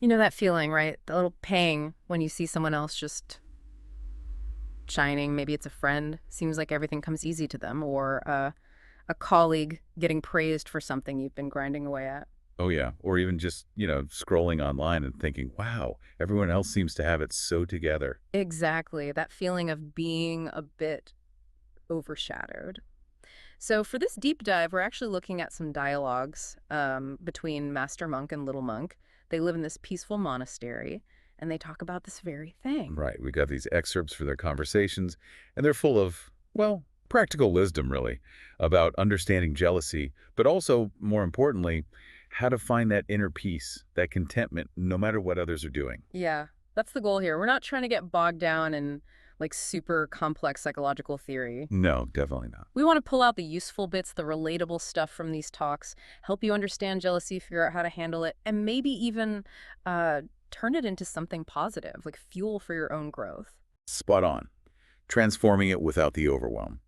You know that feeling, right? The little pang when you see someone else just shining. Maybe it's a friend. Seems like everything comes easy to them. Or a colleague getting praised for something you've been grinding away at. Oh, yeah. Or even just, scrolling online and thinking, wow, everyone else seems to have it so together. Exactly. That feeling of being a bit overshadowed. So for this deep dive, we're actually looking at some dialogues between Master Monk and Little Monk. They live in this peaceful monastery, and they talk about this very thing. Right. We got these excerpts for their conversations, and they're full of, well, practical wisdom, really, about understanding jealousy, but also, more importantly, how to find that inner peace, that contentment, no matter what others are doing. Yeah, that's the goal here. We're not trying to get bogged down in like super complex psychological theory. No, definitely not. We want to pull out the useful bits, the relatable stuff from these talks, help you understand jealousy, figure out how to handle it, and maybe even uh, turn it into something positive, like fuel for your own growth. Spot on. Transforming it without the overwhelm.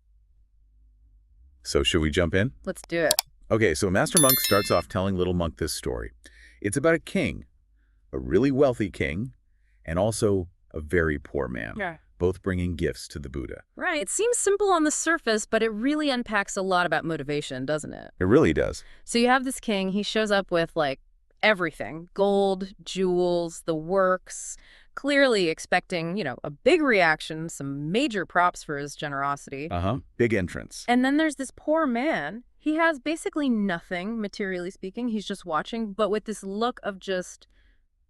So should we jump in? Let's do it. Okay, so Master Monk starts off telling Little Monk this story. It's about a king, a really wealthy king, and also a very poor man, Yeah. both bringing gifts to the Buddha. Right. It seems simple on the surface, but it really unpacks a lot about motivation, doesn't it? It really does. So you have this king, he shows up with like everything, gold, jewels, the works, clearly expecting, a big reaction, some major props for his generosity. Uh-huh. Big entrance. And then there's this poor man. He has basically nothing, materially speaking. He's just watching, but with this look of just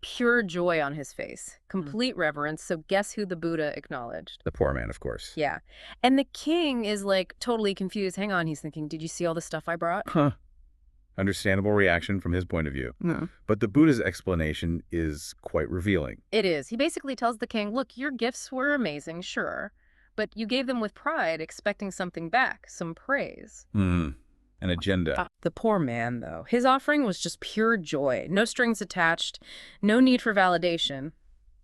pure joy on his face, complete reverence. So guess who the Buddha acknowledged? The poor man, of course. Yeah. And the king is like totally confused. Hang on, he's thinking, did you see all the stuff I brought? Huh. Understandable reaction from his point of view. No. But the Buddha's explanation is quite revealing. It is. He basically tells the king, look, your gifts were amazing, sure, but you gave them with pride, expecting something back, some praise. An agenda. The poor man, though, his offering was just pure joy, no strings attached, no need for validation.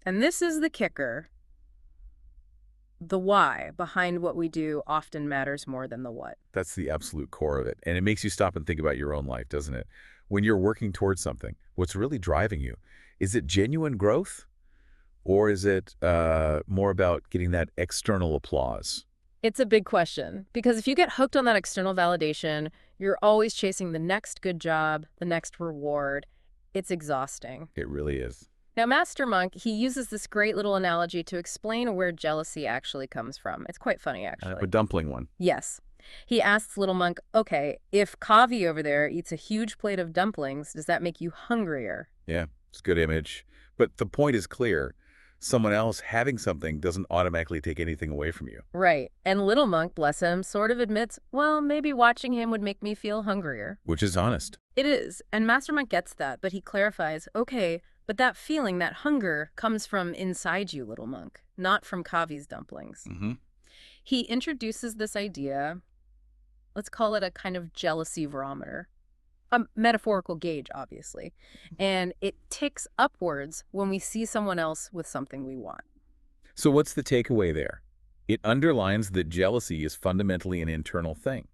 And this is the kicker. The why behind what we do often matters more than the what. That's the absolute core of it. And it makes you stop and think about your own life, doesn't it? When you're working towards something, what's really driving you? Is it genuine growth? Or is it more about getting that external applause? It's a big question, because if you get hooked on that external validation, you're always chasing the next good job, the next reward. It's exhausting. It really is. Now, Master Monk, he uses this great little analogy to explain where jealousy actually comes from. It's quite funny, actually. A dumpling one. Yes. He asks Little Monk, okay, if Kavi over there eats a huge plate of dumplings, does that make you hungrier? Yeah, it's a good image. But the point is clear. Someone else having something doesn't automatically take anything away from you. Right. And Little Monk, bless him, sort of admits, well, maybe watching him would make me feel hungrier. Which is honest. It is. And Master Monk gets that, but he clarifies, okay, but that feeling, that hunger, comes from inside you, Little Monk, not from Kavi's dumplings. He introduces this idea, let's call it a kind of jealousy barometer. A metaphorical gauge, obviously. And it ticks upwards when we see someone else with something we want. So what's the takeaway there? It underlines that jealousy is fundamentally an internal thing.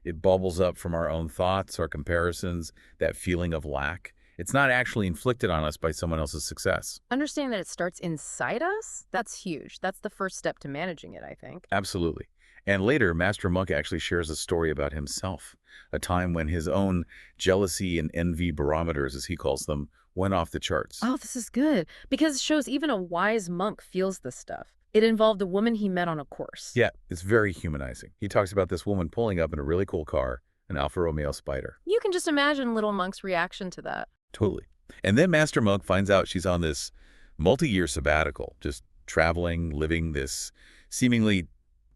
It bubbles up from our own thoughts, our comparisons, that feeling of lack. It's not actually inflicted on us by someone else's success. Understanding that it starts inside us, that's huge. That's the first step to managing it, I think. Absolutely. And later, Master Monk actually shares a story about himself, a time when his own jealousy and envy barometers, as he calls them, went off the charts. Oh, this is good. Because it shows even a wise monk feels this stuff. It involved a woman he met on a course. Yeah, it's very humanizing. He talks about this woman pulling up in a really cool car, an Alfa Romeo Spider. You can just imagine Little Monk's reaction to that. Totally. And then Master Monk finds out she's on this multi-year sabbatical, just traveling, living this seemingly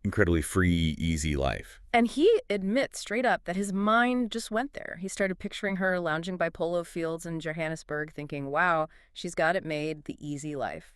incredibly free, easy life. And he admits straight up that his mind just went there. He started picturing her lounging by polo fields in Johannesburg, thinking, wow, she's got it made, the easy life.